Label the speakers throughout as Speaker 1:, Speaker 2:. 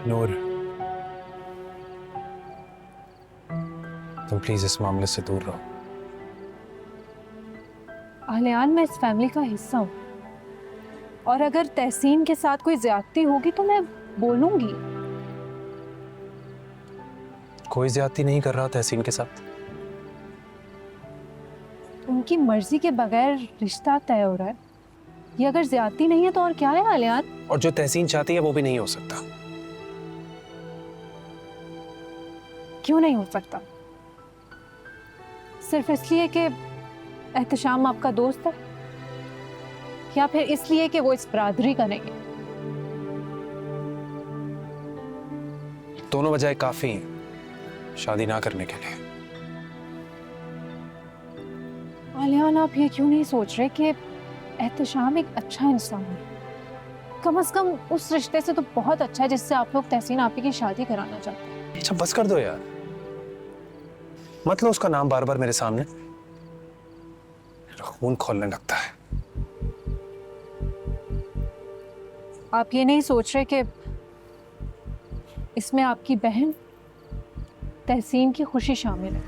Speaker 1: नूर, तुम प्लीज इस मामले से दूर रहो।
Speaker 2: आलियान, मैं इस फैमिली का हिस्सा हूँ और अगर तहसीन के साथ कोई ज्यादती होगी तो मैं बोलूंगी।
Speaker 1: कोई ज्यादती नहीं कर रहा तहसीन के साथ।
Speaker 2: उनकी मर्जी के बगैर रिश्ता तय हो रहा है। ये अगर ज्यादती नहीं है तो और क्या है आलियान?
Speaker 1: और जो तहसीन चाहती है वो भी नहीं हो सकता।
Speaker 2: क्यों नहीं हो सकता? सिर्फ इसलिए कि एहतशाम आपका दोस्त है, या फिर इसलिए कि वो इस बरादरी का नहीं है?
Speaker 1: दोनों वजह काफी हैं शादी ना करने के लिए।
Speaker 2: आलियान, आप ये क्यों नहीं सोच रहे कि एहतशाम एक अच्छा इंसान है? कम से कम उस रिश्ते से तो बहुत अच्छा है जिससे आप लोग तहसीन आपी की शादी कराना चाहते हैं।
Speaker 1: अच्छा बस कर दो यार, मत लो उसका नाम बार बार मेरे सामने, खून खोलने लगता है।
Speaker 2: आप ये नहीं सोच रहे कि इसमें आपकी बहन तहसीन की खुशी शामिल है?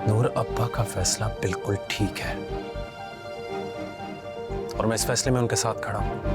Speaker 1: नूर, अब्बा का फैसला बिल्कुल ठीक है और मैं इस फैसले में उनके साथ खड़ा हूं।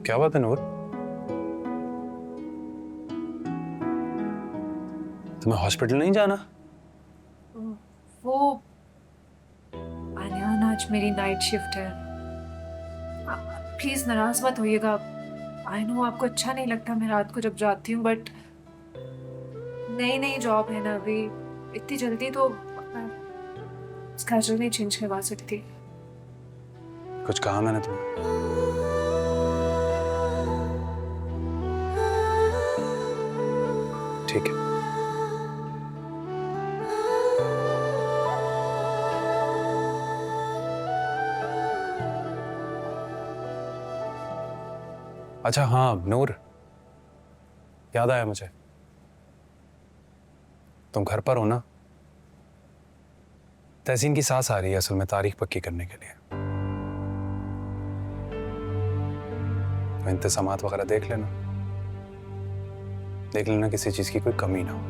Speaker 1: क्या बात है नूर, तुम्हें हॉस्पिटल नहीं जाना?
Speaker 2: वो आलियान, आज मेरी नाइट शिफ्ट है। प्लीज नाराज मत होइएगा। आई नो आपको अच्छा नहीं लगता मैं रात को जब जाती हूँ, बट नई नई जॉब है ना अभी, इतनी जल्दी तो स्केड्यूल नहीं चेंज करवा सकती।
Speaker 1: कुछ कहा मैंने तुम्हें? ठीक है। अच्छा हाँ नूर, याद आया मुझे, तुम घर पर हो ना? तहसीन की सास आ रही है असल में तारीख पक्की करने के लिए, तो इंतजामात वगैरह देख लेना किसी चीज की कोई कमी ना हो।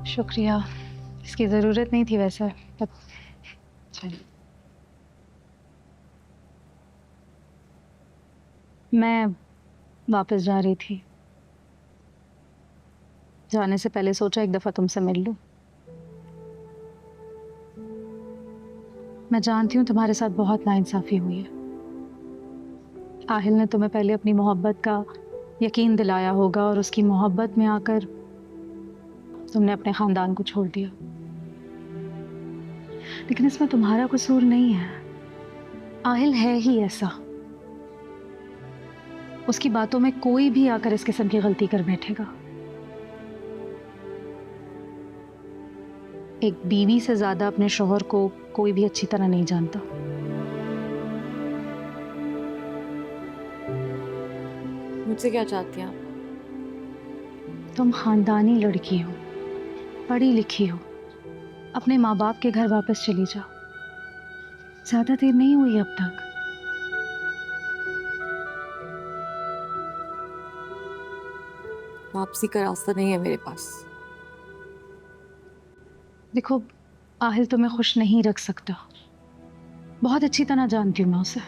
Speaker 2: शुक्रिया, इसकी ज़रूरत नहीं थी वैसे। मैं वापस जा रही थी, जाने से पहले सोचा एक दफ़ा तुमसे मिल लूं। मैं जानती हूँ तुम्हारे साथ बहुत नाइंसाफ़ी हुई है। आहिल ने तुम्हें पहले अपनी मोहब्बत का यकीन दिलाया होगा और उसकी मोहब्बत में आकर तुमने अपने ख़ानदान को छोड़ दिया, लेकिन इसमें तुम्हारा कसूर नहीं है। आहिल है ही ऐसा। उसकी बातों में कोई भी आकर इस किस्म की गलती कर बैठेगा। एक बीवी से ज्यादा अपने शौहर को कोई भी अच्छी तरह नहीं जानता।
Speaker 3: मुझसे क्या चाहती हैं आप?
Speaker 2: तुम खानदानी लड़की हो, पढ़ी लिखी हो, अपने माँ बाप के घर वापस चली जाओ। ज्यादा देर नहीं हुई अब तक।
Speaker 3: वापसी का रास्ता नहीं है मेरे पास।
Speaker 2: देखो, आहिल तुम्हें खुश नहीं रख सकता, बहुत अच्छी तरह जानती हूँ मैं उसे।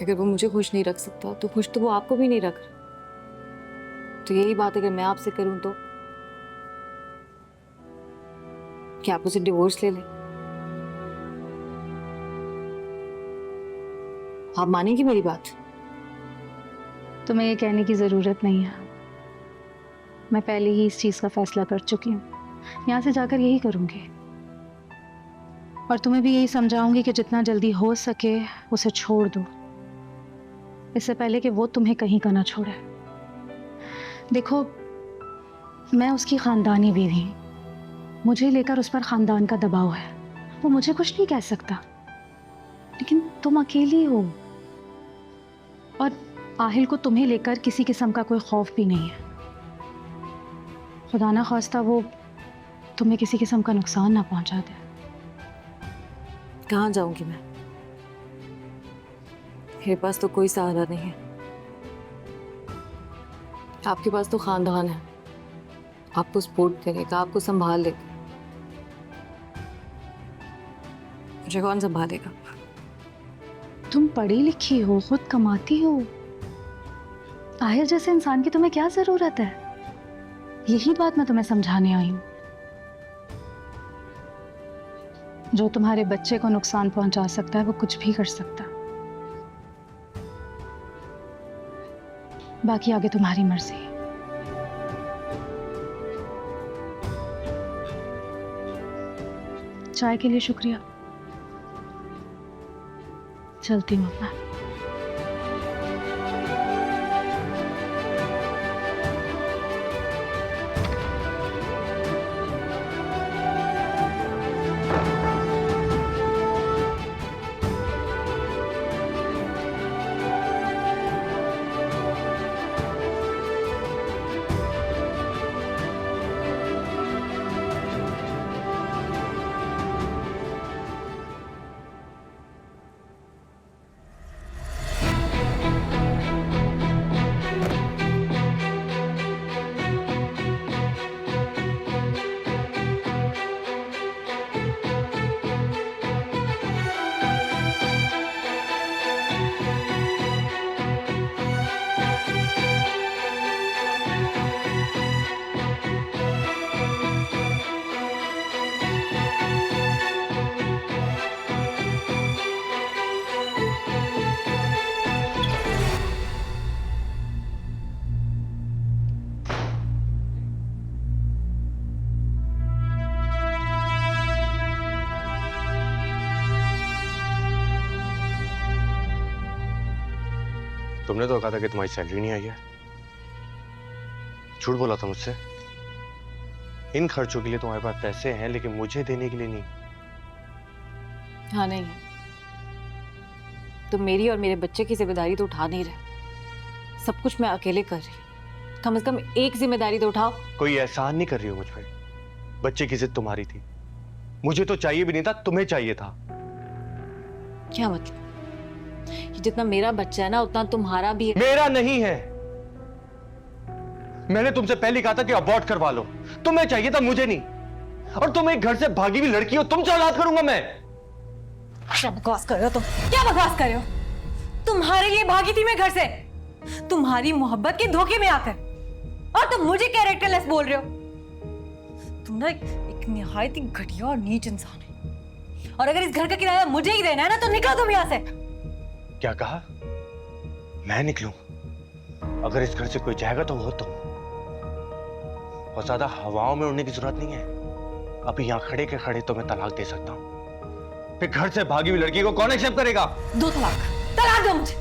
Speaker 3: अगर वो मुझे खुश नहीं रख सकता तो खुश तो वो आपको भी नहीं रख रहा। तो यही बात अगर मैं आपसे करूं तो क्या आप उसे डिवोर्स ले लें? आप मानेंगी मेरी बात?
Speaker 2: तुम्हें ये कहने की जरूरत नहीं है, मैं पहले ही इस चीज का फैसला कर चुकी हूँ। यहाँ से जाकर यही करूंगी और तुम्हें भी यही समझाऊंगी कि जितना जल्दी हो सके उसे छोड़ दो, इससे पहले कि वो तुम्हें कहीं का ना छोड़े। देखो, मैं उसकी खानदानी बीवी हूं, मुझे लेकर उस पर खानदान का दबाव है, वो मुझे कुछ नहीं कह सकता। लेकिन तुम अकेली हो और आहिल को तुम्हें लेकर किसी किस्म का कोई खौफ भी नहीं है। खुदा ना खास्ता वो तुम्हें किसी किस्म का नुकसान ना पहुंचा दे।
Speaker 3: कहाँ जाऊंगी मैं? मेरे पास तो कोई सहारा नहीं है। आपके पास तो खानदान है, आपको सपोर्ट करेगा, आपको संभाल लेगा। मुझे कौन संभालेगा?
Speaker 2: तुम पढ़ी लिखी हो, खुद कमाती हो, आहिर जैसे इंसान की तुम्हें क्या जरूरत है? यही बात मैं तुम्हें समझाने आई हूं। जो तुम्हारे बच्चे को नुकसान पहुंचा सकता है वो कुछ भी कर सकता है। बाकी आगे तुम्हारी मर्जी। चाय के लिए शुक्रिया, चलती हूँ अपना।
Speaker 4: तुमने तो कहा था कि तुम्हारी सैलरी नहीं आई है। झूठ बोला था मुझसे। इन खर्चों के लिए तुम्हारे पास पैसे हैं लेकिन मुझे देने के लिए नहीं।
Speaker 3: हाँ, नहीं है। तो मेरी और मेरे बच्चे की जिम्मेदारी तो उठा नहीं रहे। सब कुछ मैं अकेले कर रही हूँ। कम से कम एक जिम्मेदारी तो उठाओ। कोई
Speaker 4: एहसान नहीं कर रही हो मुझ पर। बच्चे की जिद तुम्हारी थी, मुझे तो चाहिए भी नहीं था, तुम्हें चाहिए था।
Speaker 3: क्या मतलब? ये जितना मेरा बच्चा है ना उतना तुम्हारा भी है।
Speaker 4: मेरा नहीं है। मैंने तुमसे पहले कहा था कि अबॉर्ट करवा लो। तुम्हें चाहिए था, मुझे नहीं। और तुम एक घर से भागी हुई लड़की हो, तुमसे औलाद करूंगा मैं।
Speaker 3: क्या बकवास कर रहे हो तुम? क्या बकवास कर रहे हो? तुम्हारे लिए भागी थी मैं घर से, तुम्हारी मोहब्बत के धोखे में आकर, और तुम मुझे कैरेक्टरलेस बोल रहे हो। तुम ना एक निहायत ही घटिया और नीच इंसान है। और अगर इस घर का किराया मुझे ही देना है ना तो निकलो तुम यहाँ से।
Speaker 4: क्या कहा? मैं निकलूं? अगर इस घर से कोई जाएगा तो वो तुम। और ज्यादा हवाओं में उड़ने की जरूरत नहीं है। अभी यहाँ खड़े के खड़े तो मैं तलाक दे सकता हूँ। फिर घर से भागी हुई लड़की को कौन एक्सेप्ट करेगा?
Speaker 3: 2 तलाक। तलाक दो मुझे।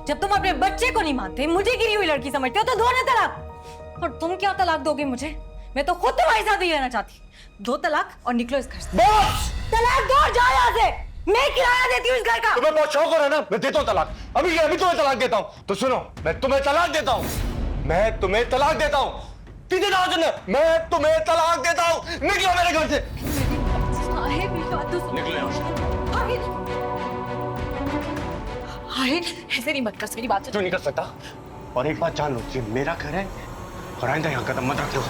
Speaker 3: जब तुम अपने बच्चे को नहीं मानते, मुझे गिरी हुई लड़की समझते हो, तो दो ना तलाक। और तुम क्या तलाक दोगे मुझे? मैं तो खुद तुम्हारे साथ ही रहना चाहती। दो तलाक और निकलो इस घर से।
Speaker 4: बस
Speaker 3: तलाक दो और जाओ यहाँ से। मैं किराया देती हूँ इस घर का।
Speaker 4: तुम्हें बहुत शौक हो रहा है ना, मैं देता हूँ तलाक। अभी तुम्हें तलाक देता हूँ। तो सुनो, मैं तुम्हें तलाक देता हूँ। मैं तुम्हें तलाक देता हूँ। सीधे कहा तुमने, मैं तुम्हें तलाक देता हूँ। निकलो मेरे घर से।
Speaker 3: मेरी बात तो सुनो।
Speaker 4: निकलो यहाँ से।
Speaker 3: ऐसे नहीं मत कर, मेरी बात सुनो।
Speaker 4: क्यों नहीं कर सकता? और एक बात जान लो, ये मेरा घर है और आइंदा यहाँ कदम मत रखो।